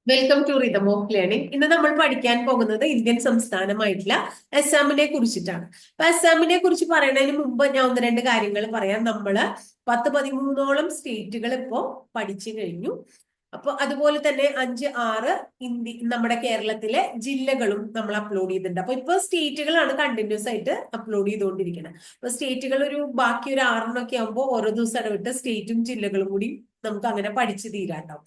Welcome to rhythm of learning. ഇന്ന് നമ്മൾ പഠിക്കാൻ പോകുന്നത് ഇന്ത്യൻ സംസ്ഥാനമായിട്ടുള്ള അസാമിനെ കുറിച്ചിട്ടാണ്. അപ്പൊ അസാമിനെ കുറിച്ച് പറയുന്നതിന് മുമ്പ് ഞാൻ ഒന്ന് രണ്ട് കാര്യങ്ങൾ പറയാം. നമ്മള് 10-13ഓളം സ്റ്റേറ്റുകൾ ഇപ്പോ പഠിച്ചു കഴിഞ്ഞു. അപ്പൊ അതുപോലെ തന്നെ 5-6 നമ്മുടെ കേരളത്തിലെ ജില്ലകളും നമ്മൾ അപ്ലോഡ് ചെയ്തിട്ടുണ്ട്. അപ്പൊ ഇപ്പൊ സ്റ്റേറ്റുകളാണ് കണ്ടിന്യൂസ് ആയിട്ട് അപ്ലോഡ് ചെയ്തുകൊണ്ടിരിക്കുന്നത്. അപ്പൊ സ്റ്റേറ്റുകൾ ബാക്കി ഒരു 6 ആകുമ്പോൾ ഓരോ ദിവസം ഇടവിട്ട് സ്റ്റേറ്റും ജില്ലകളും കൂടി നമുക്ക് അങ്ങനെ പഠിച്ചു തീരാട്ടോ.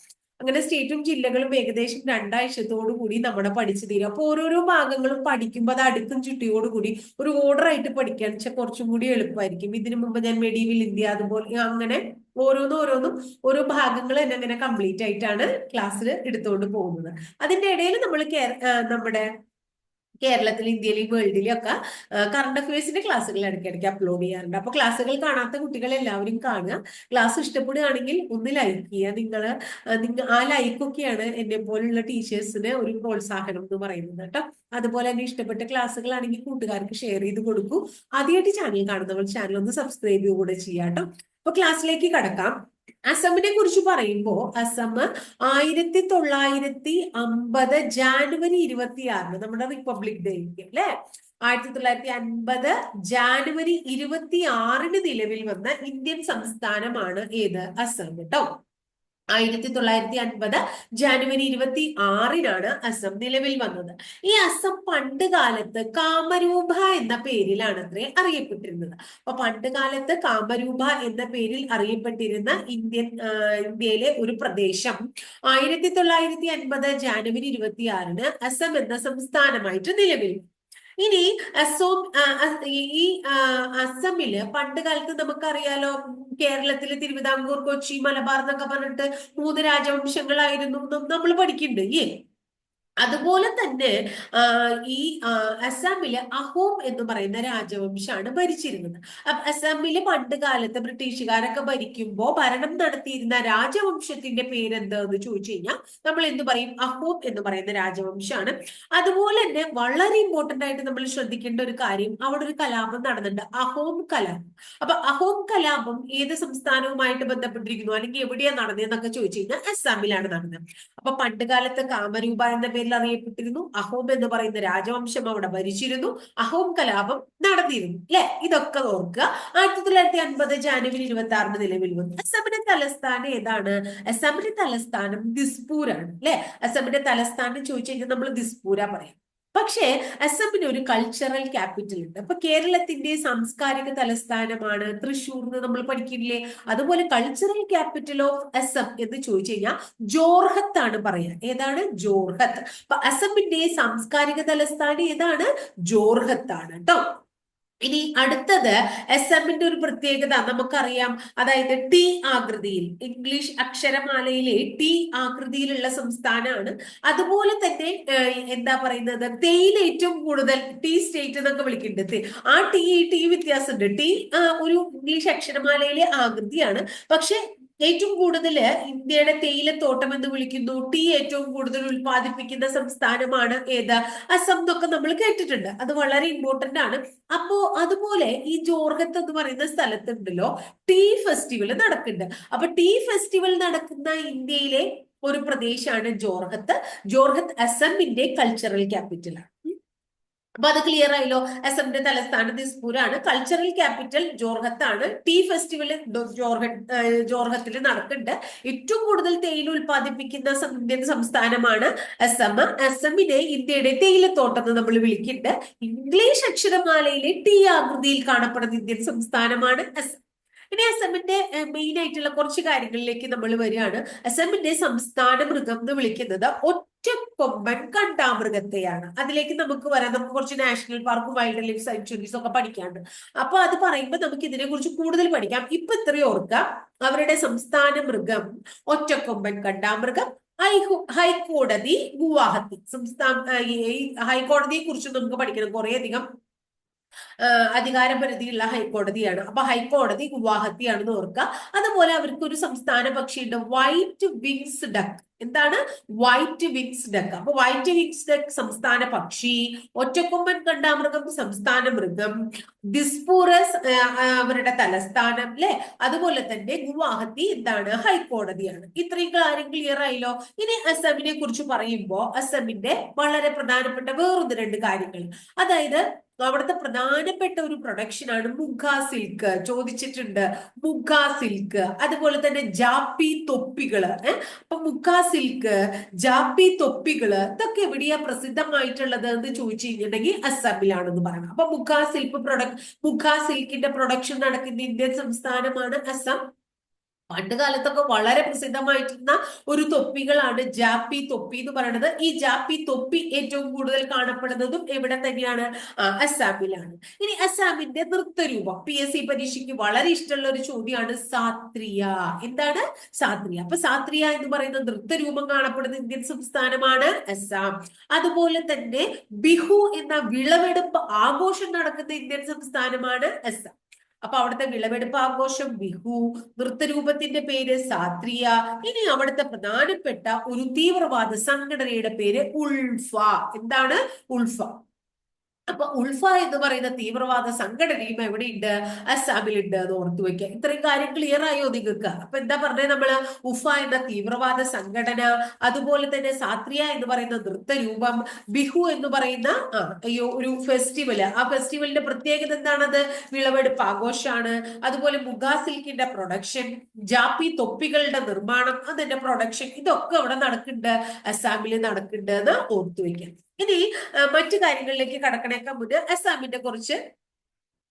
അങ്ങനെ സ്റ്റേറ്റും ജില്ലകളും ഏകദേശം 2 ആഴ്ചത്തോടു കൂടി നമ്മുടെ പഠിച്ചു തീരും. അപ്പൊ ഓരോരോ ഭാഗങ്ങളും പഠിക്കുമ്പോൾ അത് അടുക്കും ചുട്ടിയോടുകൂടി ഒരു ഓർഡർ ആയിട്ട് പഠിക്കാൻ വെച്ചാൽ കുറച്ചും കൂടി എളുപ്പമായിരിക്കും. ഇതിനു മുമ്പ് ഞാൻ മെഡീവൽ ഇന്ത്യ അതുപോലെ അങ്ങനെ ഓരോന്നും ഓരോ ഭാഗങ്ങൾ തന്നെ അങ്ങനെ കംപ്ലീറ്റ് ആയിട്ടാണ് ക്ലാസ്സിൽ എടുത്തുകൊണ്ട് പോകുന്നത്. അതിന്റെ ഇടയിൽ നമ്മൾ നമ്മുടെ കേരളത്തിൽ, ഇന്ത്യയിലും വേൾഡിലും ഒക്കെ കറണ്ട് അഫയേഴ്സിന്റെ ക്ലാസ്സുകൾ ഇടയ്ക്കിടയ്ക്ക് അപ്ലോഡ് ചെയ്യാറുണ്ട്. അപ്പൊ ക്ലാസ്സുകൾ കാണാത്ത കുട്ടികൾ എല്ലാവരും കാണുക. ക്ലാസ് ഇഷ്ടപ്പെടുകയാണെങ്കിൽ ഒന്ന് ലൈക്ക് ചെയ്യുക. നിങ്ങൾ ആ ലൈക്കൊക്കെയാണ് എന്നെ പോലുള്ള ടീച്ചേഴ്സിന് ഒരു പ്രോത്സാഹനം എന്ന് പറയുന്നത് കേട്ടോ. അതുപോലെ തന്നെ ഇഷ്ടപ്പെട്ട ക്ലാസ്സുകളാണെങ്കിൽ കൂട്ടുകാർക്ക് ഷെയർ ചെയ്ത് കൊടുക്കൂ. ആദ്യമായിട്ട് ചാനൽ കാണുന്നവർ ചാനൽ ഒന്ന് സബ്സ്ക്രൈബ് കൂടെ ചെയ്യാം കേട്ടോ. അപ്പൊ ക്ലാസ്സിലേക്ക് കടക്കാം. അസമിനെ കുറിച്ച് പറയുമ്പോൾ അസം 1950 ജാനുവരി 26 നമ്മുടെ റിപ്പബ്ലിക് ഡേക്ക് അല്ലെ, 1950 ജാനുവരി 26 നിലവിൽ വന്ന ഇന്ത്യൻ സംസ്ഥാനമാണ് ഏത്? അസം കേട്ടോ. 1950 ജാനുവരി 26 അസം നിലവിൽ വന്നത്. ഈ അസം പണ്ട് കാലത്ത് കാമരൂപ എന്ന പേരിലാണ് അത്രേ അറിയപ്പെട്ടിരുന്നത്. അപ്പൊ പണ്ട് കാലത്ത് കാമരൂപ എന്ന പേരിൽ അറിയപ്പെട്ടിരുന്ന ഇന്ത്യയിലെ ഒരു പ്രദേശം 1950 ജാനുവരി 26 അസം എന്ന സംസ്ഥാനമായിട്ട് നിലവിൽ. ഇനി അസോം ഈ അസമില് പണ്ട് കാലത്ത് നമുക്കറിയാലോ, കേരളത്തില് തിരുവിതാംകൂർ, കൊച്ചി, മലബാർ എന്നൊക്കെ പറഞ്ഞിട്ട് 3 രാജവംശങ്ങളായിരുന്നു നമ്മൾ പഠിക്കുന്നുണ്ട്. അതുപോലെ തന്നെ ഈ അസാമിലെ അഹോം എന്ന് പറയുന്ന രാജവംശമാണ് ഭരിച്ചിരുന്നത്. അസാമില് പണ്ട് കാലത്ത് ബ്രിട്ടീഷുകാരൊക്കെ ഭരിക്കുമ്പോൾ ഭരണം നടത്തിയിരുന്ന രാജവംശത്തിന്റെ പേരെന്താന്ന് ചോദിച്ചു കഴിഞ്ഞാൽ നമ്മൾ എന്ത് പറയും? അഹോം എന്ന് പറയുന്ന രാജവംശമാണ്. അതുപോലെ തന്നെ വളരെ ഇമ്പോർട്ടന്റ് ആയിട്ട് നമ്മൾ ശ്രദ്ധിക്കേണ്ട ഒരു കാര്യം, അവിടെ ഒരു കലാപം നടന്നിട്ടുണ്ട്, അഹോം കലാപം. അപ്പൊ അഹോം കലാപം ഏത് സംസ്ഥാനവുമായിട്ട് ബന്ധപ്പെട്ടിരിക്കുന്നു, അല്ലെങ്കിൽ എവിടെയാണ് നടന്നതെന്നൊക്കെ ചോദിച്ചു കഴിഞ്ഞാൽ അസാമിലാണ് നടന്നത്. അപ്പൊ പണ്ട് കാലത്ത് കാമരൂപ എന്ന പേരിൽ അറിയപ്പെട്ടിരുന്നു. അഹോം എന്ന് പറയുന്ന രാജവംശം അവിടെ ഭരിച്ചിരുന്നു. അഹോം കലാപം നടന്നിരുന്നു അല്ലെ. ഇതൊക്കെ ഓർക്കുക. 1950 ജാനുവരി 26 നിലവിൽ വന്നു. അസമിന്റെ തലസ്ഥാനം ഏതാണ്? അസമിന്റെ തലസ്ഥാനം ദിസ്പൂരാണ് അല്ലെ. അസമിന്റെ തലസ്ഥാനം ചോദിച്ചു കഴിഞ്ഞാൽ നമ്മൾ ദിസ്പൂര പറയാം. പക്ഷേ അസമിന് ഒരു കൾച്ചറൽ ക്യാപിറ്റൽ ഉണ്ട്. അപ്പൊ കേരളത്തിന്റെ സാംസ്കാരിക തലസ്ഥാനമാണ് തൃശ്ശൂർ എന്ന് നമ്മൾ പഠിക്കില്ലേ. അതുപോലെ കൾച്ചറൽ ക്യാപിറ്റൽ ഓഫ് അസം എന്ന് ചോദിച്ചു കഴിഞ്ഞാൽ ജോർഹത്ത് ആണ് പറയാ. ഏതാണ്? ജോർഹത്ത്. അപ്പൊ അസമിന്റെ സാംസ്കാരിക തലസ്ഥാനം ഏതാണ്? ജോർഹത്ത് ആണ് കേട്ടോ. ഇനി അടുത്തത് അസമിന്റെ ഒരു പ്രത്യേകത നമുക്കറിയാം. അതായത് ടി ആകൃതിയിൽ, ഇംഗ്ലീഷ് അക്ഷരമാലയിലെ ടി ആകൃതിയിലുള്ള സംസ്ഥാനമാണ്. അതുപോലെ തന്നെ എന്താ പറയുന്നത്, തേയില ഏറ്റവും കൂടുതൽ ടി സ്റ്റേറ്റ് എന്നൊക്കെ വിളിക്കുന്നുണ്ട്. ആ ടി വ്യത്യാസമുണ്ട്. ടി ഒരു ഇംഗ്ലീഷ് അക്ഷരമാലയിലെ ആകൃതിയാണ്. പക്ഷെ ഏറ്റവും കൂടുതൽ ഇന്ത്യയുടെ തേയിലത്തോട്ടം എന്ന് വിളിക്കുന്നു. ടീ ഏറ്റവും കൂടുതൽ ഉൽപ്പാദിപ്പിക്കുന്ന സംസ്ഥാനമാണ് ഏത്? അസം എന്നൊക്കെ നമ്മൾ കേട്ടിട്ടുണ്ട്. അത് വളരെ ഇമ്പോർട്ടന്റ് ആണ്. അപ്പോ അതുപോലെ ഈ ജോർഹത്ത് എന്ന് പറയുന്ന സ്ഥലത്തുണ്ടല്ലോ ടീ ഫെസ്റ്റിവൽ നടക്കുന്നുണ്ട്. അപ്പൊ ടീ ഫെസ്റ്റിവൽ നടക്കുന്ന ഇന്ത്യയിലെ ഒരു പ്രദേശമാണ് ജോർഹത്ത്. ജോർഹത്ത് അസമിന്റെ കൾച്ചറൽ ക്യാപിറ്റലാണ്. അപ്പൊ അത് ക്ലിയർ ആയല്ലോ. അസമിന്റെ തലസ്ഥാനം ദിസ്പൂരാണ്. കൾച്ചറൽ ക്യാപിറ്റൽ ജോർഹത്താണ്. ടീ ഫെസ്റ്റിവൽ ജോർഹത്തിൽ നടക്കുന്നുണ്ട്. ഏറ്റവും കൂടുതൽ തേയില ഉൽപ്പാദിപ്പിക്കുന്ന ഇന്ത്യൻ സംസ്ഥാനമാണ് അസം. അസമിനെ ഇന്ത്യയുടെ തേയിലത്തോട്ടം എന്ന് നമ്മൾ വിളിക്കുന്നുണ്ട്. ഇംഗ്ലീഷ് അക്ഷരമാലയിലെ ടി ആകൃതിയിൽ കാണപ്പെടുന്ന ഇന്ത്യൻ സംസ്ഥാനമാണ് അസം. ഇനി അസമിന്റെ മെയിൻ ആയിട്ടുള്ള കുറച്ച് കാര്യങ്ങളിലേക്ക് നമ്മൾ വരികയാണ്. അസമിന്റെ സംസ്ഥാന മൃഗം എന്ന് വിളിക്കുന്നത് ഒറ്റക്കൊമ്പൻ കണ്ടാമൃഗത്തെയാണ്. അതിലേക്ക് നമുക്ക് വരാം. നമുക്ക് കുറച്ച് നാഷണൽ പാർക്കും വൈൽഡ് ലൈഫ് സാങ്ച്വറീസ് ഒക്കെ പഠിക്കാണ്ട്. അപ്പൊ അത് പറയുമ്പോൾ നമുക്ക് ഇതിനെ കുറിച്ച് കൂടുതൽ പഠിക്കാം. ഇപ്പൊ ഇത്രയും ഓർക്കാം, അവരുടെ സംസ്ഥാന മൃഗം ഒറ്റക്കൊമ്പൻ കണ്ടാമൃഗം. ഹൈക്കോടതി ഗുവാഹത്തി സംസ്ഥാന. ഈ ഹൈക്കോടതിയെ കുറിച്ച് നമുക്ക് പഠിക്കണം. കുറേയധികം അധികാരപരിധിയുള്ള ഹൈക്കോടതിയാണ്. അപ്പൊ ഹൈക്കോടതി ഗുവാഹത്തിയാണെന്ന് ഓർക്കുക. അതുപോലെ അവർക്ക് ഒരു സംസ്ഥാന പക്ഷിയുണ്ട്, വൈറ്റ് വിങ്സ് ഡക്ക്. എന്താണ്? White wings duck. അപ്പൊ വൈറ്റ് വിങ്സ് ഡക്ക് സംസ്ഥാന പക്ഷി, ഒറ്റക്കൊമ്പൻ കണ്ടാമൃഗം സംസ്ഥാന മൃഗം, ദിസ്പൂറസ് അവരുടെ തലസ്ഥാനം അല്ലെ. അതുപോലെ തന്നെ ഗുവാഹത്തി എന്താണ്? ഹൈക്കോടതിയാണ്. ഇത്രയും കാര്യം ക്ലിയർ ആയല്ലോ. ഇനി അസമിനെ കുറിച്ച് പറയുമ്പോൾ അസമിന്റെ വളരെ പ്രധാനപ്പെട്ട വേറൊന്ന് രണ്ട് കാര്യങ്ങൾ, അതായത് അവിടുത്തെ പ്രധാനപ്പെട്ട ഒരു പ്രൊഡക്ഷൻ ആണ് മുഖ സിൽക്ക്. ചോദിച്ചിട്ടുണ്ട് മുഖ സിൽക്ക്. അതുപോലെ തന്നെ ജാപ്പി തൊപ്പികള്. അപ്പൊ മുഖ സിൽക്ക്, ജാപ്പി തൊപ്പികള് ഇതൊക്കെ എവിടെയാ പ്രസിദ്ധമായിട്ടുള്ളത് എന്ന് ചോദിച്ചു കഴിഞ്ഞിട്ടുണ്ടെങ്കിൽ അസമിലാണെന്ന് പറയണം. അപ്പൊ മുഖ സിൽക്കിന്റെ പ്രൊഡക്ഷൻ നടക്കുന്ന ഇന്ത്യൻ സംസ്ഥാനമാണ് അസം. പണ്ട് കാലത്തൊക്കെ വളരെ പ്രസിദ്ധമായിട്ടുള്ള ഒരു തൊപ്പികളാണ് ജാപ്പി തൊപ്പി എന്ന് പറയുന്നത്. ഈ ജാപ്പി തൊപ്പി ഏറ്റവും കൂടുതൽ കാണപ്പെടുന്നതും എവിടെ തന്നെയാണ്? അസാമിലാണ്. ഇനി അസാമിന്റെ നൃത്തരൂപം PSC പരീക്ഷയ്ക്ക് വളരെ ഇഷ്ടമുള്ള ഒരു ചോദ്യമാണ് സാത്രിയ. എന്താണ്? സാത്രിയ. അപ്പൊ സാത്രിയ എന്ന് പറയുന്ന നൃത്തരൂപം കാണപ്പെടുന്ന ഇന്ത്യൻ സംസ്ഥാനമാണ് അസാം. അതുപോലെ തന്നെ ബിഹു എന്ന വിളവെടുപ്പ് ആഘോഷം നടക്കുന്ന ഇന്ത്യൻ സംസ്ഥാനമാണ് അസാം. അപ്പൊ അവിടുത്തെ വിളവെടുപ്പ് ആഘോഷം ബിഹു, നൃത്തരൂപത്തിന്റെ പേര് സാത്രിയ. ഇനി അവിടുത്തെ പ്രധാനപ്പെട്ട ഒരു തീവ്രവാദ സംഘടനയുടെ പേര് ഉൾഫ. എന്താണ്? ഉൾഫ. അപ്പൊ ഉൾഫ എന്ന് പറയുന്ന തീവ്രവാദ സംഘടനയും എവിടെയുണ്ട്? അസാമിലുണ്ട് എന്ന് ഓർത്തു വെക്കുക. ഇത്രയും കാര്യം ക്ലിയർ ആയോ നിങ്ങൾക്ക്? അപ്പൊ എന്താ പറഞ്ഞത് നമ്മള്? ഉഫ എന്ന തീവ്രവാദ സംഘടന, അതുപോലെ തന്നെ സാത്രിയ എന്ന് പറയുന്ന നൃത്തരൂപം, ബിഹു എന്ന് പറയുന്ന ഒരു ഫെസ്റ്റിവല്. ആ ഫെസ്റ്റിവലിന്റെ പ്രത്യേകത എന്താണത്? വിളവെടുപ്പ് ആഘോഷമാണ്. അതുപോലെ മുഗാ സിൽക്കിന്റെ പ്രൊഡക്ഷൻ, ജാപ്പി തൊപ്പികളുടെ നിർമ്മാണം, അതിന്റെ പ്രൊഡക്ഷൻ, ഇതൊക്കെ അവിടെ നടക്കുന്നുണ്ട്, അസാമിൽ നടക്കുന്നുണ്ട് എന്ന് ഓർത്തു വെക്കാം. ഇനി മറ്റു കാര്യങ്ങളിലേക്ക് കടക്കണേക്കാൾ മുന്നേ അസാമിന്റെ കുറച്ച്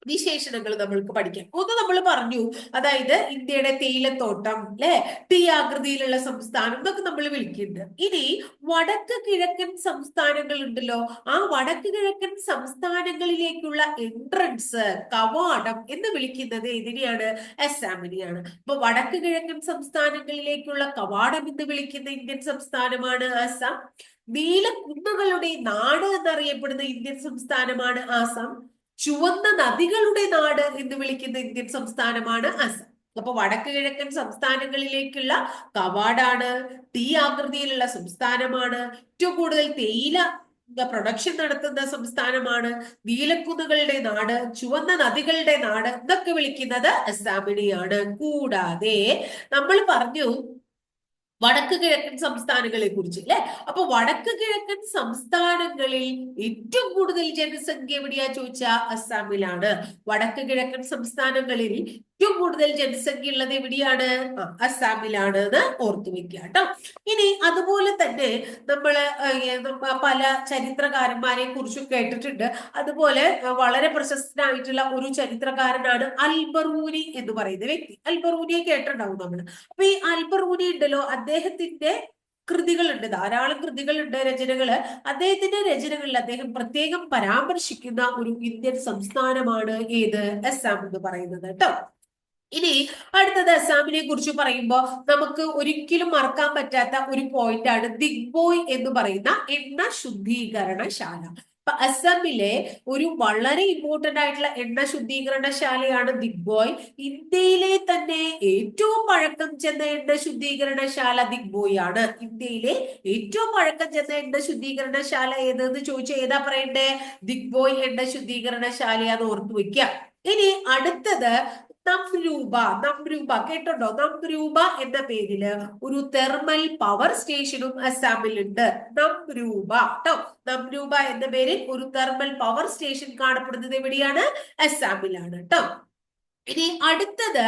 വിശേഷണങ്ങൾ നമ്മൾക്ക് പഠിക്കാം. ഒന്ന് നമ്മൾ പറഞ്ഞു, അതായത് ഇന്ത്യയുടെ തേയിലത്തോട്ടം അല്ലെ, ടി ആകൃതിയിലുള്ള സംസ്ഥാനം എന്നൊക്കെ നമ്മൾ വിളിക്കുന്നുണ്ട്. ഇനി വടക്ക് കിഴക്കൻ സംസ്ഥാനങ്ങൾ ഉണ്ടല്ലോ, ആ വടക്ക് കിഴക്കൻ സംസ്ഥാനങ്ങളിലേക്കുള്ള എൻട്രൻസ്, കവാടം എന്ന് വിളിക്കുന്നത് ഇതിനെയാണ്? അസാമിനെയാണ്. അപ്പൊ വടക്ക് കിഴക്കൻ സംസ്ഥാനങ്ങളിലേക്കുള്ള കവാടം എന്ന് വിളിക്കുന്ന ഇന്ത്യൻ സംസ്ഥാനമാണ് ആസാം. നീലക്കുന്നുകളുടെ നാട് എന്നറിയപ്പെടുന്ന ഇന്ത്യൻ സംസ്ഥാനമാണ് ആസാം. ചുവന്ന നദികളുടെ നാട് എന്ന് വിളിക്കുന്ന ഇന്ത്യൻ സംസ്ഥാനമാണ് അസം. അപ്പൊ വടക്ക് കിഴക്കൻ സംസ്ഥാനങ്ങളിലേക്കുള്ള കവാടാണ്, ടി ആകൃതിയിലുള്ള സംസ്ഥാനമാണ്, ഏറ്റവും കൂടുതൽ തേയില പ്രൊഡക്ഷൻ നടത്തുന്ന സംസ്ഥാനമാണ്, നീലക്കുന്നുകളുടെ നാട്, ചുവന്ന നദികളുടെ നാട് എന്നൊക്കെ വിളിക്കുന്നത് അസാമിനെയാണ്. കൂടാതെ നമ്മൾ പറഞ്ഞു വടക്ക് കിഴക്കൻ സംസ്ഥാനങ്ങളെ കുറിച്ച് അല്ലെ. അപ്പൊ വടക്ക് കിഴക്കൻ സംസ്ഥാനങ്ങളിൽ ഏറ്റവും കൂടുതൽ ജനസംഖ്യ എവിടെയാ ചോദിച്ചാൽ അസാമിലാണ്. വടക്ക് കിഴക്കൻ സംസ്ഥാനങ്ങളിൽ ഏറ്റവും കൂടുതൽ ജനസംഖ്യ ഉള്ളത് എവിടെയാണ്? അസാമിലാണ് എന്ന് ഓർത്തു വെക്കുക കേട്ടോ. ഇനി അതുപോലെ തന്നെ നമ്മള് പല ചരിത്രകാരന്മാരെ കുറിച്ചും കേട്ടിട്ടുണ്ട്. അതുപോലെ വളരെ പ്രശസ്തനായിട്ടുള്ള ഒരു ചരിത്രകാരനാണ് അൽബറൂനി എന്ന് പറയുന്ന വ്യക്തി. അൽബറൂനിയെ കേട്ടിട്ടുണ്ടാവും നമ്മള്. അപ്പൊ ഈ അൽബറൂനി ഉണ്ടല്ലോ, അദ്ദേഹത്തിന്റെ കൃതികളുണ്ട്, ധാരാളം കൃതികളുണ്ട്, രചനകള്. അദ്ദേഹത്തിന്റെ രചനകളിൽ അദ്ദേഹം പ്രത്യേകം പരാമർശിക്കുന്ന ഒരു ഇന്ത്യൻ സംസ്ഥാനമാണ് ഏത്? അസം എന്ന് പറയുന്നത് കേട്ടോ. ഇനി അടുത്തത് അസാമിനെ കുറിച്ച് പറയുമ്പോൾ നമുക്ക് ഒരിക്കലും മറക്കാൻ പറ്റാത്ത ഒരു പോയിന്റ് ആണ് ദിഗ്ബോയ് എന്ന് പറയുന്ന എണ്ണ ശുദ്ധീകരണശാല. അപ്പൊ അസമിലെ ഒരു വളരെ ഇമ്പോർട്ടന്റ് ആയിട്ടുള്ള എണ്ണ ശുദ്ധീകരണശാലയാണ് ദിഗ്ബോയ്. ഇന്ത്യയിലെ തന്നെ ഏറ്റവും പഴക്കം ചെന്ന എണ്ണ ശുദ്ധീകരണശാല ദിഗ്ബോയ് ആണ്. ഇന്ത്യയിലെ ഏറ്റവും പഴക്കം ചെന്ന എണ്ണ ശുദ്ധീകരണശാല ഏതെന്ന് ചോദിച്ചാൽ ഏതാ പറയണ്ടേ? ദിഗ്ബോയ് എണ്ണ ശുദ്ധീകരണശാലയാന്ന് ഓർത്തു വെക്കുക. ഇനി അടുത്തത് നംരൂപ കേട്ടോ. നംരൂപ എന്ന പേരില് ഒരു തെർമൽ പവർ സ്റ്റേഷനും അസാമിലുണ്ട്. നംരൂപ കേട്ടോ. നംരൂപ എന്ന പേരിൽ ഒരു തെർമൽ പവർ സ്റ്റേഷൻ കാണപ്പെടുന്നത് എവിടെയാണ്? അസാമിലാണ് കേട്ടോ. ഇനി അടുത്തത്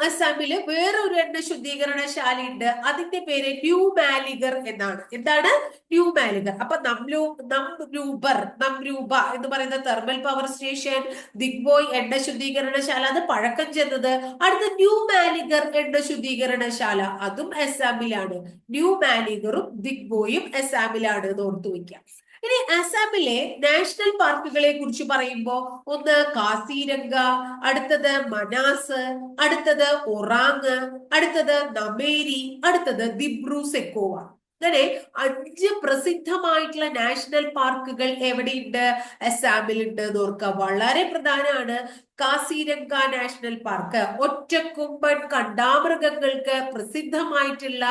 അസാമില് വേറൊരു എണ്ണ ശുദ്ധീകരണശാലയുണ്ട്. അതിന്റെ പേര് ന്യൂ മാലിഗർ എന്നാണ്. എന്താണ്? ന്യൂ മാലിഗർ. അപ്പൊ നംരൂപ എന്ന് പറയുന്ന തെർമൽ പവർ സ്റ്റേഷൻ, ദിഗ്ബോയ് എണ്ണ ശുദ്ധീകരണശാല അത് പഴക്കം ചെന്നത്. അടുത്ത ന്യൂ മാലിഗർ എണ്ണ ശുദ്ധീകരണശാല, അതും അസാമിലാണ്. ന്യൂ മാലിഗറും ദിഗ്ബോയും അസാമിലാണ് എന്ന് ഓർത്തു വയ്ക്കാം. ഇനി അസാമിലെ നാഷണൽ പാർക്കുകളെ കുറിച്ച് പറയുമ്പോൾ ഒന്ന് കാസിരംഗ, അടുത്തത് മനാസ്, അടുത്തത് ഒറാങ്, അടുത്തത് നമേരി, അടുത്തത് ദിബ്രു സെക്കോവ. അങ്ങനെ 5 പ്രസിദ്ധമായിട്ടുള്ള നാഷണൽ പാർക്കുകൾ എവിടെയുണ്ട്? അസാമിലുണ്ട് എന്ന് ഓർക്കുക. വളരെ പ്രധാനമാണ്. കാസിരംഗ നാഷണൽ പാർക്ക് ഒറ്റക്കൊമ്പൻ കണ്ടാമൃഗങ്ങൾക്ക് പ്രസിദ്ധമായിട്ടുള്ള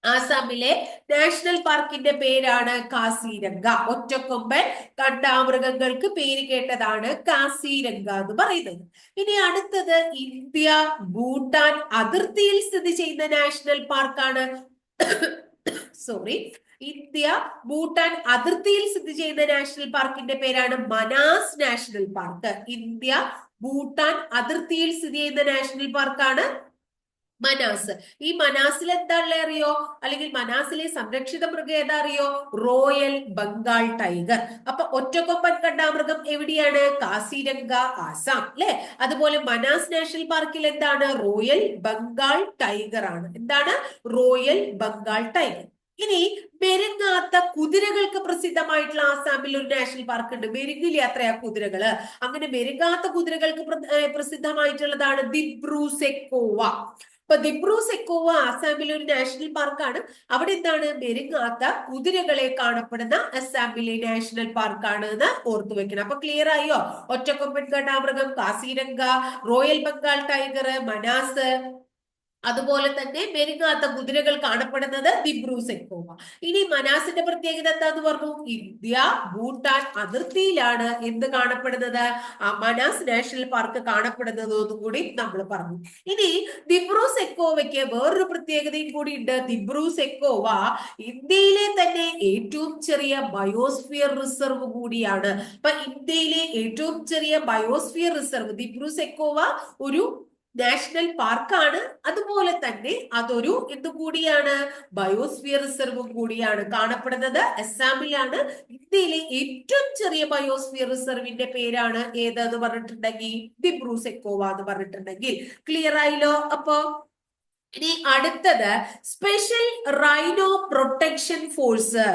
ആസാമിലെ നാഷണൽ പാർക്കിന്റെ പേരാണ് കാസിരംഗ. ഒറ്റക്കൊമ്പൻ കണ്ടാമൃഗങ്ങൾക്ക് പേര് കേട്ടതാണ് കാസിരംഗ എന്ന് പറയുന്നത്. ഇനി അടുത്തത് ഇന്ത്യ ഭൂട്ടാൻ അതിർത്തിയിൽ സ്ഥിതി ചെയ്യുന്ന നാഷണൽ പാർക്കാണ്. സോറി, ഇന്ത്യ ഭൂട്ടാൻ അതിർത്തിയിൽ സ്ഥിതി ചെയ്യുന്ന നാഷണൽ പാർക്കിന്റെ പേരാണ് Manas national park. India Bhutan അതിർത്തിയിൽ സ്ഥിതി ചെയ്യുന്ന നാഷണൽ പാർക്കാണ് മനാസ്. ഈ മനാസിൽ എന്താ അറിയോ, അല്ലെങ്കിൽ മനാസിലെ സംരക്ഷിത മൃഗം ഏതാ അറിയോ? Royal Bengal tiger. അപ്പൊ ഒറ്റക്കൊമ്പൻ കണ്ടാമൃഗം എവിടെയാണ്? കാസിരംഗ, ആസാം അല്ലെ. അതുപോലെ മനാസ് നാഷണൽ പാർക്കിൽ എന്താണ്? റോയൽ ബംഗാൾ ടൈഗർ ആണ്. എന്താണ്? Royal Bengal tiger. ഇനി മെരുങ്ങാത്ത കുതിരകൾക്ക് പ്രസിദ്ധമായിട്ടുള്ള ആസാമിൽ ഒരു നാഷണൽ പാർക്ക് ഉണ്ട്. മെരുങ്ങില്ല അത്രയാ കുതിരകള്. അങ്ങനെ മെരുങ്ങാത്ത കുതിരകൾക്ക് പ്രസിദ്ധമായിട്ടുള്ളതാണ് ദിബ്രു സെക്കോവ. അപ്പൊ ദിബ്രു സെക്കോവ ആസാമിലെ ഒരു നാഷണൽ പാർക്കാണ്. അവിടെ എന്താണ്? മെരുങ്ങാത്ത കുതിരകളെ കാണപ്പെടുന്ന അസാമിലെ നാഷണൽ പാർക്കാണ് എന്ന് ഓർത്തു വെക്കണം. അപ്പൊ ക്ലിയർ ആയോ? ഒറ്റക്കൊമ്പൻ കണ്ടാമൃഗം, കാസിരംഗ, റോയൽ ബംഗാൾ ടൈഗർ, മനാസ്, അതുപോലെ തന്നെ മെരുങ്ങാത്ത കുതിരകൾ കാണപ്പെടുന്നത് ദിബ്രു സെക്കോവ. ഇനി മനാസിന്റെ പ്രത്യേകത എന്താന്ന് പറഞ്ഞു? ഇന്ത്യ ഭൂട്ടാൻ അതിർത്തിയിലാണ് എന്ത് കാണപ്പെടുന്നത്? മനാസ് നാഷണൽ പാർക്ക് കാണപ്പെടുന്നത് എന്നും കൂടി നമ്മൾ പറഞ്ഞു. ഇനി ദിബ്രു സെക്കോവയ്ക്ക് വേറൊരു പ്രത്യേകതയും കൂടി ഉണ്ട്. ദിബ്രു സെക്കോവ ഇന്ത്യയിലെ തന്നെ ഏറ്റവും ചെറിയ ബയോസ്ഫിയർ റിസർവ് കൂടിയാണ്. അപ്പൊ ഇന്ത്യയിലെ ഏറ്റവും ചെറിയ ബയോസ്ഫിയർ റിസർവ് ദിബ്രു സെക്കോവ ഒരു നാഷണൽ പാർക്കാണ്. അതുപോലെ തന്നെ അതൊരു എന്തുകൂടിയാണ്? ബയോസ്ഫിയർ റിസർവും കൂടിയാണ്. കാണപ്പെടുന്നത് അസാമിലാണ്. ഇന്ത്യയിലെ ഏറ്റവും ചെറിയ ബയോസ്ഫിയർ റിസർവിന്റെ പേരാണ് ഏതെന്ന് പറഞ്ഞിട്ടുണ്ടെങ്കിൽ ദിബ്രു സെക്കോവ എന്ന് പറഞ്ഞിട്ടുണ്ടെങ്കിൽ ക്ലിയർ ആയില്ലോ. അപ്പൊ ഇനി അടുത്തത് special rhino protection force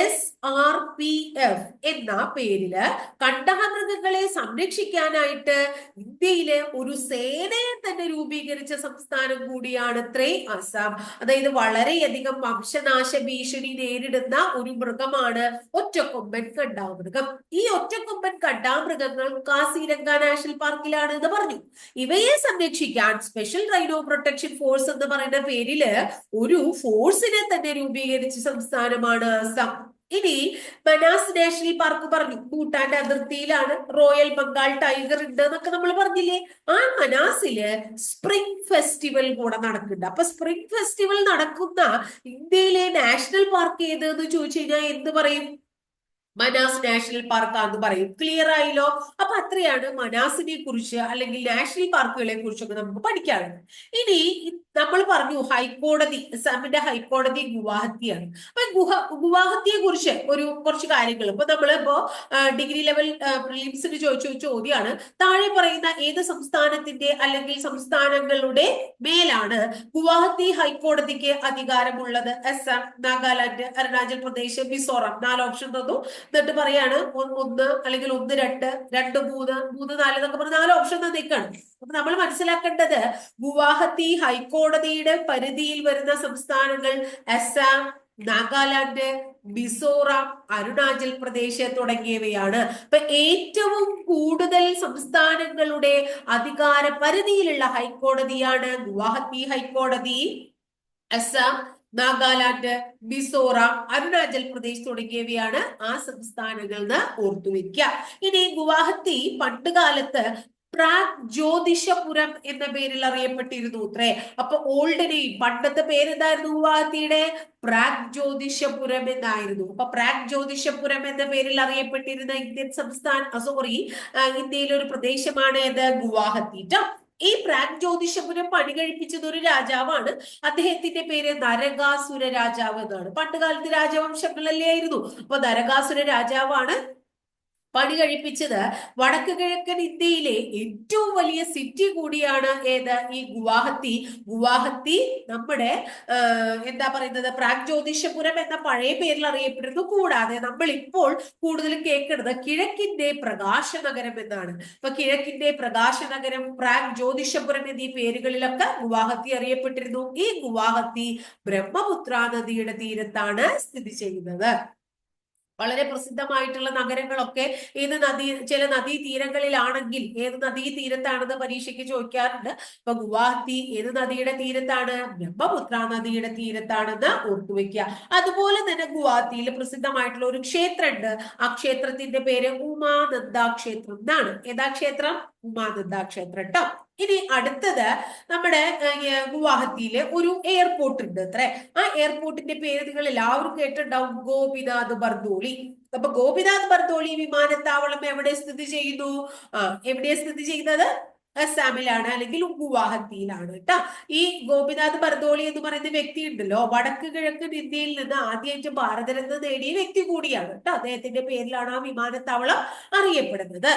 SRPF എന്ന പേരില് കണ്ടാമൃഗങ്ങളെ സംരക്ഷിക്കാനായിട്ട് ഇന്ത്യയിലെ ഒരു സേനയെ തന്നെ രൂപീകരിച്ച സംസ്ഥാനം കൂടിയാണ് ആസാം. അതായത് വളരെയധികം വംശനാശ ഭീഷണി നേരിടുന്ന ഒരു മൃഗമാണ് ഒറ്റക്കൊമ്പൻ കണ്ടാമൃഗം. ഈ ഒറ്റക്കൊമ്പൻ കണ്ടാമൃഗങ്ങൾ കാസിരംഗ നാഷണൽ പാർക്കിലാണ് എന്ന് പറഞ്ഞു. ഇവയെ സംരക്ഷിക്കാൻ സ്പെഷ്യൽ റൈനോ പ്രൊട്ടക്ഷൻ ഫോഴ്സ് എന്ന് പറയുന്ന പേരില് ഒരു ഫോഴ്സിനെ തന്നെ രൂപീകരിച്ച സംസ്ഥാനമാണ് ആസാം. ഇനി മനാസ് നാഷണൽ പാർക്ക് പറഞ്ഞു, ഭൂട്ടാന്റെ അതിർത്തിയിലാണ്. റോയൽ ബംഗാൾ ടൈഗർ ഉണ്ട് എന്നൊക്കെ നമ്മൾ പറഞ്ഞില്ലേ. ആ മനാസില് സ്പ്രിംഗ് ഫെസ്റ്റിവൽ കൂടെ നടക്കുന്നുണ്ട്. അപ്പൊ സ്പ്രിംഗ് ഫെസ്റ്റിവൽ നടക്കുന്ന ഇന്ത്യയിലെ നാഷണൽ പാർക്ക് ഏത് എന്ന് ചോദിച്ചു കഴിഞ്ഞാൽ എന്ത് പറയും? മനാസ് നാഷണൽ പാർക്ക് ആണെന്ന് പറയും. ക്ലിയർ ആയില്ലോ. അപ്പൊ അത്രയാണ് മനാസിനെ കുറിച്ച് അല്ലെങ്കിൽ നാഷണൽ പാർക്കുകളെ കുറിച്ചൊക്കെ നമുക്ക് പഠിക്കാറുണ്ട്. ഇനി നമ്മൾ പറഞ്ഞു ഹൈക്കോടതി, അസാമിന്റെ ഹൈക്കോടതി ഗുവാഹത്തിയാണ്. അപ്പൊ ഗുവാഹത്തിയെ കുറിച്ച് കുറച്ച് കാര്യങ്ങൾ ഇപ്പൊ നമ്മളിപ്പോ ഡിഗ്രി ലെവൽ പ്രിലിംസിന് ചോദിച്ച ചോദ്യമാണ്. താഴെ പറയുന്ന ഏത് സംസ്ഥാനത്തിന്റെ അല്ലെങ്കിൽ സംസ്ഥാനങ്ങളുടെ മേലാണ് ഗുവാഹത്തി ഹൈക്കോടതിക്ക് അധികാരമുള്ളത്? അസം, നാഗാലാൻഡ്, അരുണാചൽ പ്രദേശ്, മിസോറാം. 4 ഓപ്ഷൻ തന്നു. എന്നിട്ട് പറയാണ് 1 അല്ലെങ്കിൽ 1, 2, 2, 3, 3, 4 എന്നൊക്കെ പറഞ്ഞ 4 ഓപ്ഷൻ തന്നേക്കാണ്. അപ്പൊ നമ്മൾ മനസ്സിലാക്കേണ്ടത് ഗുവാഹത്തി ഹൈക്കോടതിയുടെ പരിധിയിൽ വരുന്ന സംസ്ഥാനങ്ങൾ അസം, നാഗാലാൻഡ്, മിസോറാം, അരുണാചൽ പ്രദേശ് തുടങ്ങിയവയാണ്. അപ്പൊ ഏറ്റവും കൂടുതൽ സംസ്ഥാനങ്ങളുടെ അധികാര പരിധിയിലുള്ള ഹൈക്കോടതിയാണ് ഗുവാഹത്തി ഹൈക്കോടതി. അസം, നാഗാലാൻഡ്, മിസോറാം, അരുണാചൽ പ്രദേശ് തുടങ്ങിയവയാണ് ആ സംസ്ഥാനങ്ങൾ എന്ന് ഓർത്തുവെക്കുക. ഇനി ഗുവാഹത്തി പണ്ടുകാലത്ത് പ്രാഗ്ജ്യോതിഷപുരം എന്ന പേരിൽ അറിയപ്പെട്ടിരുന്നു അത്രേ. അപ്പൊ ഓൾഡ് നെയിം, പണ്ടത്തെ പേരെന്തായിരുന്നു ഗുവാഹത്തിയുടെ? പ്രാഗ്ജ്യോതിഷപുരം എന്നായിരുന്നു. അപ്പൊ പ്രാഗ്ജ്യോതിഷപുരം എന്ന പേരിൽ അറിയപ്പെട്ടിരുന്ന ഇന്ത്യൻ ഇന്ത്യയിലെ ഒരു പ്രദേശമാണ് ഏത്? ഗുവാഹത്തി. ഈ പ്രാഗ്ജ്യോതിഷപുരം പണി കഴിപ്പിച്ചത് ഒരു രാജാവാണ്. അദ്ദേഹത്തിന്റെ പേര് നരകാസുര രാജാവ് എന്നാണ്. പണ്ടുകാലത്ത് രാജവംശങ്ങളല്ലേ ആയിരുന്നു. അപ്പൊ നരകാസുര രാജാവാണ് പണി കഴിപ്പിച്ചത്. വടക്ക് കിഴക്കൻ ഇന്ത്യയിലെ ഏറ്റവും വലിയ സിറ്റി കൂടിയാണ് ഏത്? ഈ ഗുവാഹത്തി. ഗുവാഹത്തി നമ്മുടെ എന്താ പറയുന്നത്, പ്രാഗ്ജ്യോതിഷപുരം എന്ന പഴയ പേരിൽ അറിയപ്പെടുന്നു. കൂടാതെ നമ്മൾ ഇപ്പോൾ കൂടുതലും കേൾക്കുന്നത് കിഴക്കിന്റെ പ്രകാശ നഗരം എന്നാണ്. അപ്പൊ കിഴക്കിന്റെ പ്രകാശ നഗരം, പ്രാഗ്ജ്യോതിഷപുരം എന്നീ പേരുകളിലൊക്കെ ഗുവാഹത്തി അറിയപ്പെട്ടിരുന്നു. ഈ ഗുവാഹത്തി ബ്രഹ്മപുത്ര നദിയുടെ തീരത്താണ് സ്ഥിതി ചെയ്യുന്നത്. വളരെ പ്രസിദ്ധമായിട്ടുള്ള നഗരങ്ങളൊക്കെ ചില നദീതീരങ്ങളിലാണെങ്കിൽ ഏത് നദീതീരത്താണെന്ന് പരീക്ഷയ്ക്ക് ചോദിക്കാറുണ്ട്. ഇപ്പൊ ഗുവാഹത്തി ഏത് നദിയുടെ തീരത്താണ്? ബ്രഹ്മപുത്ര നദിയുടെ തീരത്താണെന്ന് ഓർത്തുവെക്കുക. അതുപോലെ തന്നെ ഗുവാഹത്തിയിൽ പ്രസിദ്ധമായിട്ടുള്ള ഒരു ക്ഷേത്രമുണ്ട്. ആ ക്ഷേത്രത്തിന്റെ പേര് ഉമാനന്ദ ക്ഷേത്രം എന്നാണ്. ഏതാ ക്ഷേത്രം? ഉമാനന്ദ ക്ഷേത്രം കേട്ടോ. ഇനി അടുത്തത് നമ്മുടെ ഗുവാഹത്തിയിലെ ഒരു എയർപോർട്ട് ഉണ്ട് അത്രേ. ആ എയർപോർട്ടിന്റെ പേര് നിങ്ങൾ എല്ലാവരും കേട്ടിട്ടുണ്ടാവും, ഗോപിനാഥ് ബർദോളി. അപ്പൊ ഗോപിനാഥ് ബർദോളി വിമാനത്താവളം എവിടെ സ്ഥിതി ചെയ്യുന്നു? എവിടെയാണ് സ്ഥിതി ചെയ്യുന്നത്? അസാമിലാണ്, അല്ലെങ്കിൽ ഗുവാഹത്തിയിലാണ് കേട്ടോ. ഈ ഗോപിനാഥ് ബർദോളി എന്ന് പറയുന്ന വ്യക്തി ഉണ്ടല്ലോ, വടക്ക് കിഴക്കൻ ഇന്ത്യയിൽ നിന്ന് ആദ്യമായിട്ട് ഭാരതരത്ന നേടിയ വ്യക്തി കൂടിയാണ് കേട്ടോ. അദ്ദേഹത്തിന്റെ പേരിലാണ് ആ വിമാനത്താവളം അറിയപ്പെടുന്നത്.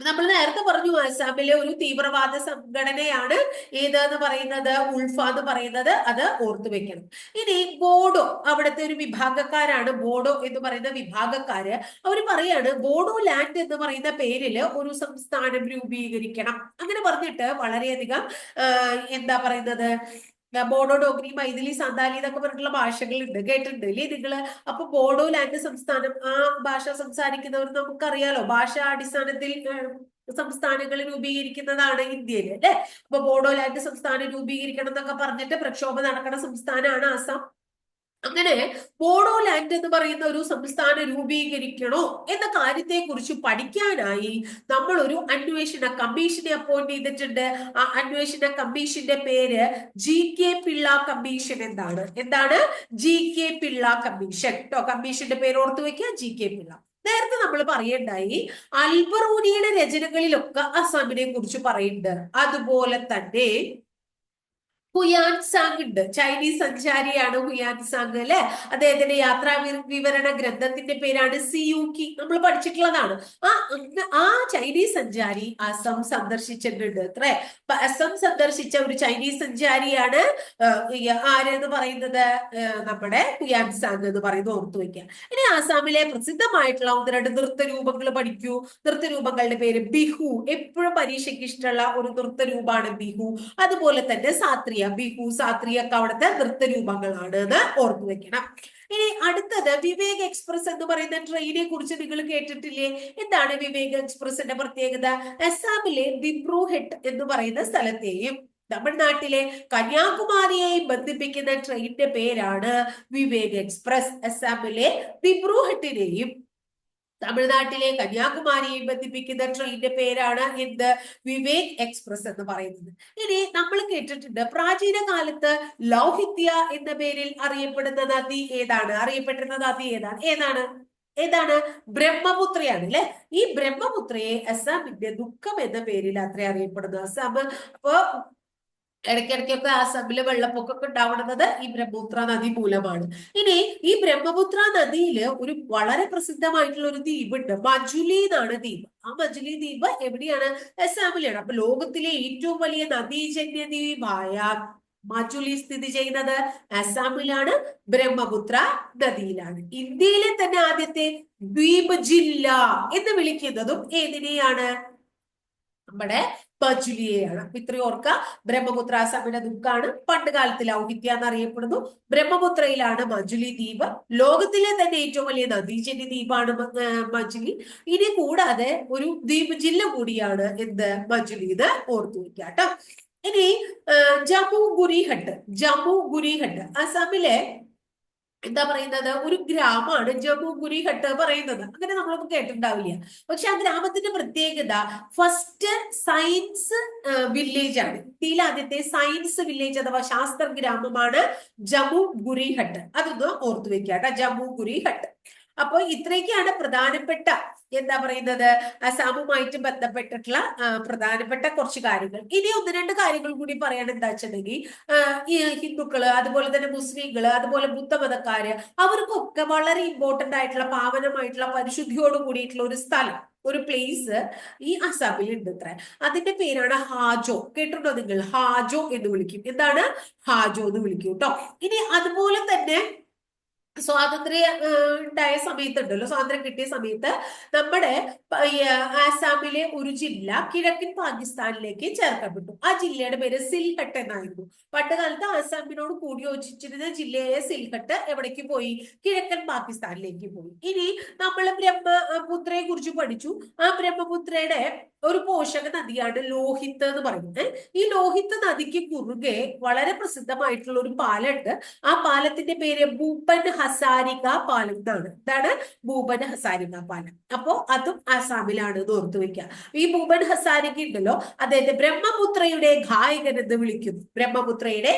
നമ്മൾ നേരത്തെ പറഞ്ഞു ആസാമിലെ ഒരു തീവ്രവാദ സംഘടനയാണ് ഏതെന്ന് പറയുന്നത്, ഉൾഫ എന്ന് പറയുന്നത്. അത് ഓർത്തു വെക്കണം. ഇനി ബോഡോ, അവിടുത്തെ ഒരു വിഭാഗക്കാരാണ് ബോഡോ എന്ന് പറയുന്ന വിഭാഗക്കാര്. അവർ പറയാണ് ബോഡോ ലാൻഡ് എന്ന് പറയുന്ന പേരിൽ ഒരു സംസ്ഥാനം രൂപീകരിക്കണം. അങ്ങനെ പറഞ്ഞിട്ട് വളരെയധികം എന്താ പറയുന്നത്, ബോഡോ, ഡോഗ്രി, മൈഥിലി, സന്താലി എന്നൊക്കെ പറഞ്ഞിട്ടുള്ള ഭാഷകളുണ്ട്, കേട്ടിട്ടുണ്ട് അല്ലേ നിങ്ങള്? അപ്പൊ ബോഡോ ലാൻഡ് സംസ്ഥാനം, ആ ഭാഷ സംസാരിക്കുന്നവർ നമുക്കറിയാലോ, ഭാഷാ അടിസ്ഥാനത്തിൽ സംസ്ഥാനങ്ങൾ രൂപീകരിക്കുന്നതാണ് ഇന്ത്യയിൽ അല്ലെ. അപ്പൊ ബോഡോ ലാൻഡ് സംസ്ഥാനം രൂപീകരിക്കണം എന്നൊക്കെ പറഞ്ഞിട്ട് പ്രക്ഷോഭം നടക്കുന്ന സംസ്ഥാനമാണ് ആസാം. അങ്ങനെ ബോഡോ ലാൻഡ് എന്ന് പറയുന്ന ഒരു സംസ്ഥാനം രൂപീകരിക്കണോ എന്ന കാര്യത്തെ കുറിച്ച് പഠിക്കാനായി നമ്മൾ ഒരു അന്വേഷണ കമ്മീഷനെ അപ്പോയിന്റ് ചെയ്തിട്ടുണ്ട്. ആ അന്വേഷണ കമ്മീഷന്റെ പേര് GK പിള്ള കമ്മീഷൻ. എന്താണ് GK പിള്ള കമ്മീഷൻ കേട്ടോ. കമ്മീഷന്റെ പേര് ഓർത്തു വെക്കുക, GK പിള്ള. നേരത്തെ നമ്മൾ പറയണ്ടായി അൽബറൂനിയുടെ രചനകളിലൊക്കെ അസാമിനെ കുറിച്ച് പറയുന്നുണ്ട്. അതുപോലെ തന്നെ ഹുയാൻസാങ് ഉണ്ട്, ചൈനീസ് സഞ്ചാരിയാണ് ഹുയാൻസാങ് അല്ലെ. അദ്ദേഹത്തിന്റെ യാത്രാ വിവരണ ഗ്രന്ഥത്തിന്റെ പേരാണ് സിയൂക്കി, നമ്മൾ പഠിച്ചിട്ടുള്ളതാണ്. ആ ചൈനീസ് സഞ്ചാരി അസം സന്ദർശിച്ചിട്ടുണ്ട് അത്രേ. അസം സന്ദർശിച്ച ഒരു ചൈനീസ് സഞ്ചാരിയാണ് ആരെന്ന് പറയുന്നത്, നമ്മുടെ ഹുയാൻസാങ് എന്ന് പറയുന്നത് ഓർത്തു വയ്ക്കുക. ഇനി ആസാമിലെ പ്രസിദ്ധമായിട്ടുള്ള ഒന്ന് രണ്ട് നൃത്തരൂപങ്ങൾ പഠിക്കൂ. നൃത്തരൂപങ്ങളുടെ പേര് ബിഹു, എപ്പോഴും പരീക്ഷയ്ക്ക് ഇഷ്ടമുള്ള ഒരു നൃത്തരൂപമാണ് ബിഹു. അതുപോലെ തന്നെ സാത്രിയ, ബിഹു, സാത്രിയ ഒക്കെ അവിടുത്തെ നൃത്തരൂപങ്ങളാണ് എന്ന് ഓർത്തു വെക്കണം. ഇനി അടുത്തത് വിവേക് എക്സ്പ്രസ് എന്ന് പറയുന്ന ട്രെയിനെ കുറിച്ച് നിങ്ങൾ കേട്ടിട്ടില്ലേ? എന്താണ് വിവേക് എക്സ്പ്രസിന്റെ പ്രത്യേകത? അസാമിലെ ദിബ്രുഹെട്ട് എന്ന് പറയുന്ന സ്ഥലത്തെയും തമിഴ്നാട്ടിലെ കന്യാകുമാരിയെയും ബന്ധിപ്പിക്കുന്ന ട്രെയിനിന്റെ പേരാണ് വിവേക് എക്സ്പ്രസ്. അസാമിലെ ദിബ്രുഹെട്ടിനെയും തമിഴ്നാട്ടിലെ കന്യാകുമാരിയെ ബന്ധിപ്പിക്കുന്ന ട്രെയിനിന്റെ പേരാണ് എന്ത്? വിവേക് എക്സ്പ്രസ് എന്ന് പറയുന്നത്. ഇനി നമ്മൾ കേട്ടിട്ടുണ്ട് പ്രാചീന കാലത്ത് ലൗഹിത്യ എന്ന പേരിൽ അറിയപ്പെടുന്ന നദി ഏതാണ്? ഏതാണ്? ബ്രഹ്മപുത്രയാണ് അല്ലെ. ഈ ബ്രഹ്മപുത്രയെ അസാമിന്റെ ദുഃഖം എന്ന പേരിൽ അത്ര അറിയപ്പെടുന്നു. അസാം അപ്പോ ഇടയ്ക്കിടയ്ക്കൊക്കെ ആസാമില് വെള്ളപ്പൊക്കമൊക്കെ ഉണ്ടാവുന്നത് ഈ ബ്രഹ്മപുത്ര നദി മൂലമാണ്. ഇനി ഈ ബ്രഹ്മപുത്ര നദിയിൽ ഒരു വളരെ പ്രസിദ്ധമായിട്ടുള്ള ഒരു ദ്വീപുണ്ട്, മജുലി എന്നാണ് ദ്വീപ്. ആ മജുലി ദ്വീപ് എവിടെയാണ്? അസാമിലാണ്. അപ്പൊ ലോകത്തിലെ ഏറ്റവും വലിയ നദീജന്യ ദ്വീപായ മജുലി സ്ഥിതി ചെയ്യുന്നത് അസാമിലാണ്, ബ്രഹ്മപുത്ര നദിയിലാണ്. ഇന്ത്യയിലെ തന്നെ ആദ്യത്തെ ദ്വീപ് ജില്ല എന്ന് വിളിക്കുന്നതും ഏതിനെയാണ്? നമ്മുടെ മജുലിയെയാണ്. അപ്പൊ ഇത്രയും ഓർക്ക. ബ്രഹ്മപുത്ര ആസാമിന്റെ ദുഃഖാണ്, പണ്ട് കാലത്ത് ലൗഹിത്യ എന്നറിയപ്പെടുന്നു. ബ്രഹ്മപുത്രയിലാണ് മജുലി ദ്വീപ്. ലോകത്തിലെ തന്നെ ഏറ്റവും വലിയ നദീജന്യ ദ്വീപാണ് മജുലി. ഇനി കൂടാതെ ഒരു ദ്വീപ് ജില്ല കൂടിയാണ് എന്ത്? മജുലി എന്ന് ഓർത്തു വെക്കുക കേട്ടോ. ഇനി ജമുഗുരിഹട്ട് അസാമിലെ എന്താ പറയുന്നത്, ഒരു ഗ്രാമമാണ് ജമുഗുരിഹട്ട് പറയുന്നത്. അങ്ങനെ നമ്മളൊന്നും കേട്ടിട്ടുണ്ടാവില്ല. പക്ഷെ ആ ഗ്രാമത്തിന്റെ പ്രത്യേകത ഫസ്റ്റ് സയൻസ് വില്ലേജ് ആണ്. ഇന്ത്യയിലെ ആദ്യത്തെ സയൻസ് വില്ലേജ് അഥവാ ശാസ്ത്ര ഗ്രാമമാണ് ജമുഗുരിഹട്ട്. അതൊന്ന് ഓർത്തു വെക്കുക, ജമുഗുരിഹട്ട്. അപ്പോൾ ഇത്രയൊക്കെയാണ് പ്രധാനപ്പെട്ട എന്താ പറയുന്നത് അസാമുമായിട്ട് ബന്ധപ്പെട്ടിട്ടുള്ള പ്രധാനപ്പെട്ട കുറച്ച് കാര്യങ്ങൾ. ഇനി ഒന്ന് രണ്ട് കാര്യങ്ങൾ കൂടി പറയാൻ എന്താ വെച്ചിട്ടുണ്ടെങ്കിൽ ഈ ഹിന്ദുക്കള്, അതുപോലെ തന്നെ മുസ്ലിങ്ങള്, അതുപോലെ ബുദ്ധമതക്കാര്, അവർക്കൊക്കെ വളരെ ഇമ്പോർട്ടന്റ് ആയിട്ടുള്ള പാവനമായിട്ടുള്ള പരിശുദ്ധിയോട് കൂടിയിട്ടുള്ള ഒരു സ്ഥലം, ഒരു പ്ലേസ് ഈ അസാമിൽ ഉണ്ട് അത്ര. അതിന്റെ പേരാണ് ഹാജോ. കേട്ടിട്ടുണ്ടോ നിങ്ങൾ? ഹാജോ എന്ന് വിളിക്കും. എന്താണ്? ഹാജോ എന്ന് വിളിക്കും കേട്ടോ. ഇനി അതുപോലെ തന്നെ സ്വാതന്ത്ര്യ ഉണ്ടായ സമയത്തുണ്ടല്ലോ, സ്വാതന്ത്ര്യം കിട്ടിയ സമയത്ത് നമ്മുടെ ആസാമിലെ ഒരു ജില്ല കിഴക്കൻ പാകിസ്ഥാനിലേക്ക് ചേർക്കപ്പെട്ടു. ആ ജില്ലയുടെ പേര് സിൽഹട്ട് എന്നായിരുന്നു. പണ്ട് കാലത്ത് ആസാമിനോട് കൂടി യോജിച്ചിരുന്ന ജില്ലയായ സിൽഹട്ട് എവിടേക്ക് പോയി? കിഴക്കൻ പാകിസ്ഥാനിലേക്ക് പോയി. ഇനി നമ്മൾ ബ്രഹ്മപുത്രയെ കുറിച്ച് പഠിച്ചു. ആ ബ്രഹ്മപുത്രയുടെ ഒരു പോഷക നദിയാണ് ലോഹിത് എന്ന് പറയുന്നത്. ഈ ലോഹിത് നദിക്ക് കുറുകെ വളരെ പ്രസിദ്ധമായിട്ടുള്ള ഒരു പാലമുണ്ട്. ആ പാലത്തിന്റെ പേര് ഭൂപൻ ഹസാരിക പാലം എന്നാണ്. എന്താണ്? ഭൂപൻ ഹസാരിക പാലം. അപ്പോ അതും ആസാമിലാണ് എന്ന് ഓർത്തു വെക്കുക. ഈ ഭൂപൻ ഹസാരിക ഉണ്ടല്ലോ, അദ്ദേഹത്തെ ബ്രഹ്മപുത്രയുടെ ഗായകൻ എന്ന് വിളിക്കുന്നു. ബ്രഹ്മപുത്രയുടെ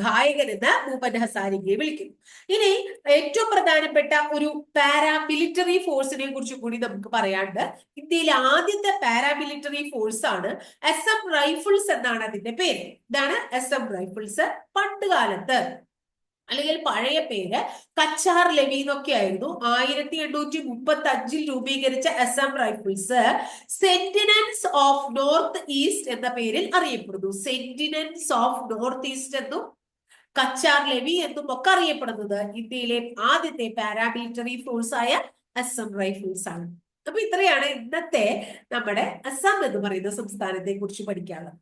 ഗായകൻ എന്ന് ഭൂപൻ ഹസാരികയെ വിളിക്കുന്നു. ഇനി ഏറ്റവും പ്രധാനപ്പെട്ട ഒരു പാരാമിലിറ്ററി ഫോഴ്സിനെ കുറിച്ച് കൂടി നമുക്ക് പറയാണ്ട്. ഇന്ത്യയിലെ ആദ്യത്തെ പാരാമിലിറ്ററി ഫോഴ്സ് ആണ് അസം റൈഫിൾസ് എന്നാണ് അതിന്റെ പേര്. ഇതാണ് അസം റൈഫിൾസ്. പണ്ട് കാലത്ത്, അല്ലെങ്കിൽ പഴയ പേര് കച്ചാർ ലെവി എന്നൊക്കെ ആയിരുന്നു. 1835 രൂപീകരിച്ച Assam Rifles Sentinels of North East എന്ന പേരിൽ അറിയപ്പെടുന്നു. സെന്റിനൻസ് ഓഫ് നോർത്ത് ഈസ്റ്റ് എന്നും കച്ചാർ ലെവി എന്നും ഒക്കെ അറിയപ്പെടുന്നത് ഇന്ത്യയിലെ ആദ്യത്തെ പാരാമിലിറ്ററി ഫോഴ്സ് ആയ അസം റൈഫിൾസ് ആണ്. അപ്പൊ ഇത്രയാണ് ഇന്നത്തെ നമ്മുടെ അസം എന്ന് പറയുന്ന സംസ്ഥാനത്തെ കുറിച്ച് പഠിക്കാനുള്ളത്.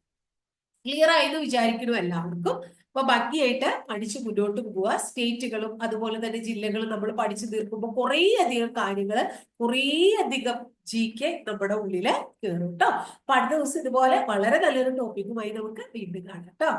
ക്ലിയർ ആയെന്ന് വിചാരിക്കുന്നു എല്ലാവർക്കും. അപ്പൊ ഭംഗിയായിട്ട് പഠിച്ച് മുന്നോട്ട് പോവുക. സ്റ്റേറ്റുകളും അതുപോലെ തന്നെ ജില്ലകളും നമ്മൾ പഠിച്ചു തീർക്കുമ്പോൾ കുറേ അധികം കാര്യങ്ങൾ, കുറേ അധികം GK നമ്മുടെ ഉള്ളില് കയറും കേട്ടോ. അപ്പൊ അടുത്ത ദിവസം ഇതുപോലെ വളരെ നല്ലൊരു ടോപ്പിക്കുമായി നമുക്ക് വീണ്ടും കാണാം കേട്ടോ.